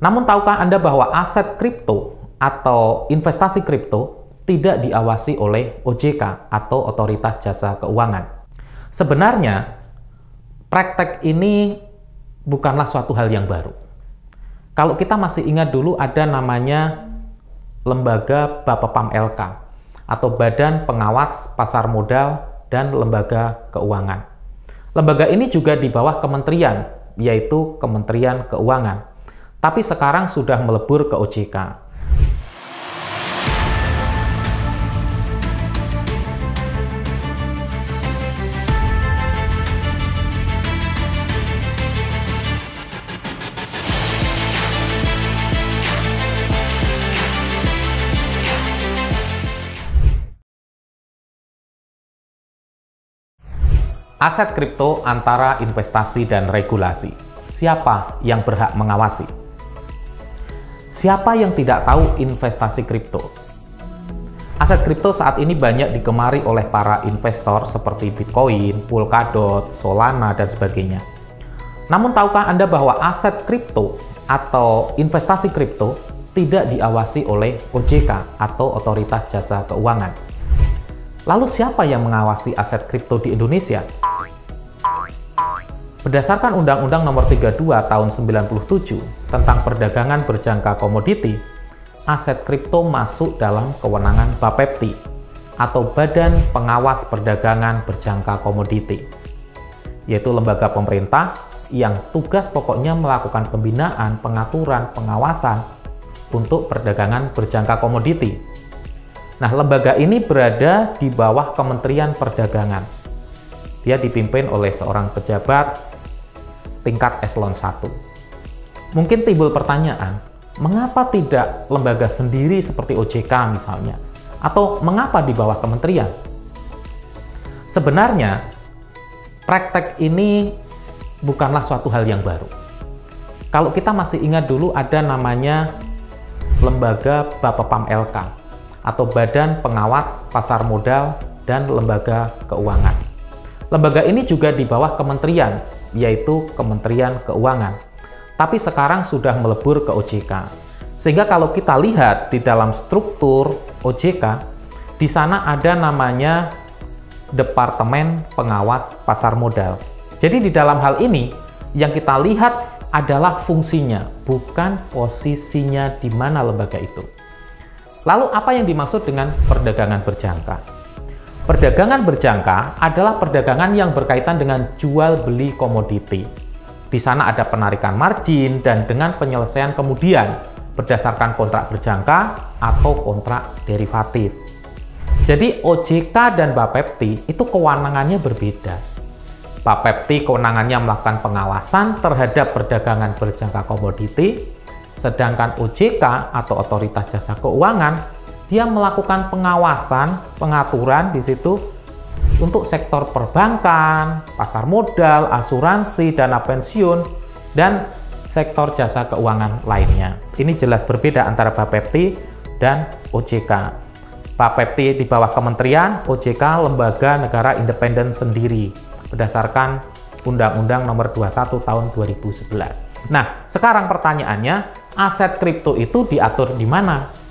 Namun tahukah Anda bahwa aset kripto atau investasi kripto tidak diawasi oleh OJK atau Otoritas Jasa Keuangan? Sebenarnya, praktek ini bukanlah suatu hal yang baru. Kalau kita masih ingat dulu ada namanya Lembaga Bapepam LK atau Badan Pengawas Pasar Modal dan Lembaga Keuangan. Lembaga ini juga di bawah kementerian, yaitu Kementerian Keuangan. Tapi sekarang sudah melebur ke OJK. Aset kripto antara investasi dan regulasi. Siapa yang berhak mengawasi? Siapa yang tidak tahu investasi kripto? Aset kripto saat ini banyak digemari oleh para investor seperti Bitcoin, Polkadot, Solana, dan sebagainya. Namun tahukah Anda bahwa aset kripto atau investasi kripto tidak diawasi oleh OJK atau Otoritas Jasa Keuangan? Lalu siapa yang mengawasi aset kripto di Indonesia? Berdasarkan Undang-Undang Nomor 32 Tahun 97 tentang perdagangan berjangka komoditi, aset kripto masuk dalam kewenangan Bapepti atau Badan Pengawas Perdagangan Berjangka Komoditi, yaitu lembaga pemerintah yang tugas pokoknya melakukan pembinaan, pengaturan, pengawasan untuk perdagangan berjangka komoditi. Nah, lembaga ini berada di bawah Kementerian Perdagangan. Dia dipimpin oleh seorang pejabat tingkat eselon 1. Mungkin timbul pertanyaan, mengapa tidak lembaga sendiri seperti OJK misalnya? Atau mengapa di bawah kementerian? Sebenarnya, praktek ini bukanlah suatu hal yang baru. Kalau kita masih ingat dulu ada namanya Lembaga Bapepam LK atau Badan Pengawas Pasar Modal dan Lembaga Keuangan. Lembaga ini juga di bawah kementerian, yaitu Kementerian Keuangan. Tapi sekarang sudah melebur ke OJK. Sehingga kalau kita lihat di dalam struktur OJK, di sana ada namanya Departemen Pengawas Pasar Modal. Jadi di dalam hal ini, yang kita lihat adalah fungsinya, bukan posisinya di mana lembaga itu. Lalu apa yang dimaksud dengan perdagangan berjangka? Perdagangan berjangka adalah perdagangan yang berkaitan dengan jual beli komoditi. Di sana ada penarikan margin dan dengan penyelesaian kemudian berdasarkan kontrak berjangka atau kontrak derivatif. Jadi OJK dan Bapepti itu kewenangannya berbeda. Bapepti kewenangannya melakukan pengawasan terhadap perdagangan berjangka komoditi, sedangkan OJK atau Otoritas Jasa Keuangan dia melakukan pengawasan, pengaturan di situ untuk sektor perbankan, pasar modal, asuransi, dana pensiun, dan sektor jasa keuangan lainnya. Ini jelas berbeda antara Bapepti dan OJK. Bapepti di bawah kementerian, OJK lembaga negara independen sendiri berdasarkan Undang-Undang Nomor 21 Tahun 2011. Nah, sekarang pertanyaannya, aset kripto itu diatur di mana?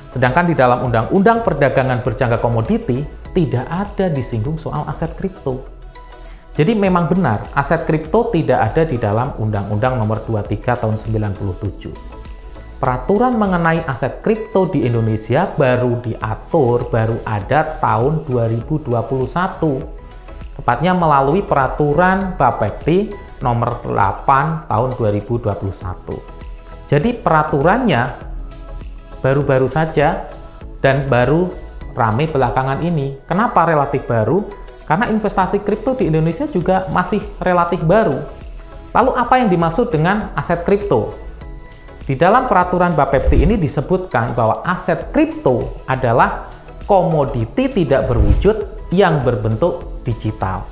Sedangkan di dalam Undang-Undang Perdagangan Berjangka Komoditi tidak ada disinggung soal aset kripto. Jadi memang benar, aset kripto tidak ada di dalam Undang-Undang Nomor 23 Tahun 97. Peraturan mengenai aset kripto di Indonesia baru diatur, baru ada tahun 2021. Tepatnya melalui Peraturan Bapepti Nomor 8 Tahun 2021. Jadi peraturannya baru-baru saja dan baru rame belakangan ini. Kenapa relatif baru? Karena investasi kripto di Indonesia juga masih relatif baru. Lalu apa yang dimaksud dengan aset kripto? Di dalam peraturan Bapepti ini disebutkan bahwa aset kripto adalah komoditi tidak berwujud yang berbentuk digital,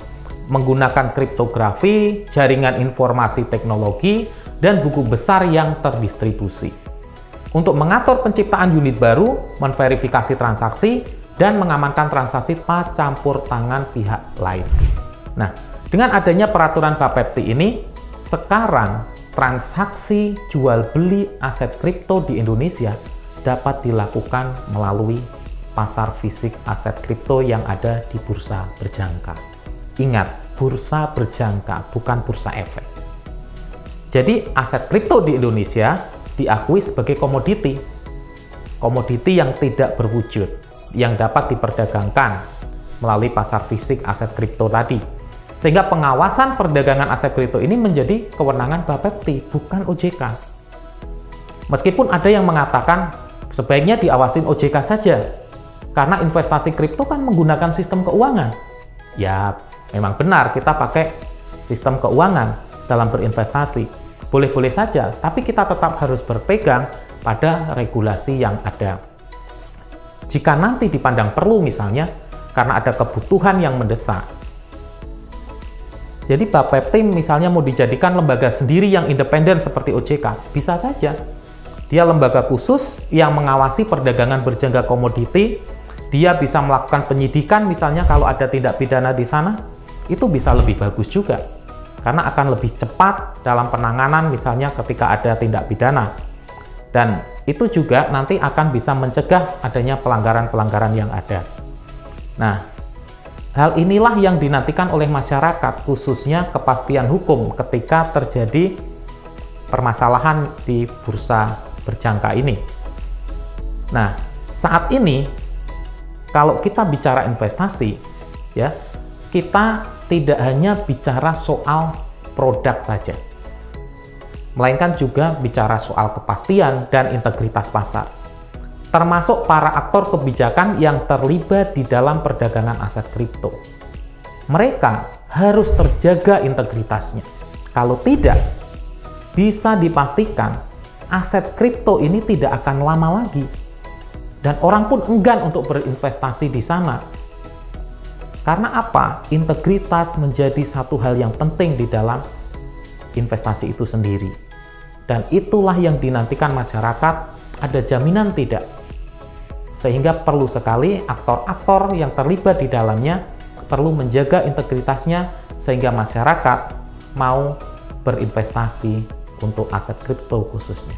menggunakan kriptografi, jaringan informasi teknologi, dan buku besar yang terdistribusi. Untuk mengatur penciptaan unit baru, memverifikasi transaksi, dan mengamankan transaksi tanpa campur tangan pihak lain. Nah, dengan adanya peraturan Bapepti ini, sekarang transaksi jual beli aset kripto di Indonesia dapat dilakukan melalui pasar fisik aset kripto yang ada di bursa berjangka. Ingat, bursa berjangka, bukan bursa efek. Jadi aset kripto di Indonesia diakui sebagai komoditi. Komoditi yang tidak berwujud, yang dapat diperdagangkan melalui pasar fisik aset kripto tadi. Sehingga pengawasan perdagangan aset kripto ini menjadi kewenangan Bapepti, bukan OJK. Meskipun ada yang mengatakan sebaiknya diawasin OJK saja, karena investasi kripto kan menggunakan sistem keuangan. Ya, memang benar kita pakai sistem keuangan dalam berinvestasi. Boleh-boleh saja, tapi kita tetap harus berpegang pada regulasi yang ada. Jika nanti dipandang perlu misalnya, karena ada kebutuhan yang mendesak, jadi Bapepti misalnya mau dijadikan lembaga sendiri yang independen seperti OJK, bisa saja. Dia lembaga khusus yang mengawasi perdagangan berjangka komoditi, dia bisa melakukan penyidikan misalnya kalau ada tindak pidana di sana, itu bisa lebih bagus juga. Karena akan lebih cepat dalam penanganan misalnya ketika ada tindak pidana. Dan itu juga nanti akan bisa mencegah adanya pelanggaran-pelanggaran yang ada. Nah, hal inilah yang dinantikan oleh masyarakat, khususnya kepastian hukum ketika terjadi permasalahan di bursa berjangka ini. Nah, saat ini kalau kita bicara investasi, ya, kita tidak hanya bicara soal produk saja, melainkan juga bicara soal kepastian dan integritas pasar, termasuk para aktor kebijakan yang terlibat di dalam perdagangan aset kripto. Mereka harus terjaga integritasnya. Kalau tidak, bisa dipastikan aset kripto ini tidak akan lama lagi. Dan orang pun enggan untuk berinvestasi di sana. Karena apa? Integritas menjadi satu hal yang penting di dalam investasi itu sendiri. Dan itulah yang dinantikan masyarakat, ada jaminan tidak? Sehingga perlu sekali aktor-aktor yang terlibat di dalamnya perlu menjaga integritasnya sehingga masyarakat mau berinvestasi untuk aset kripto khususnya.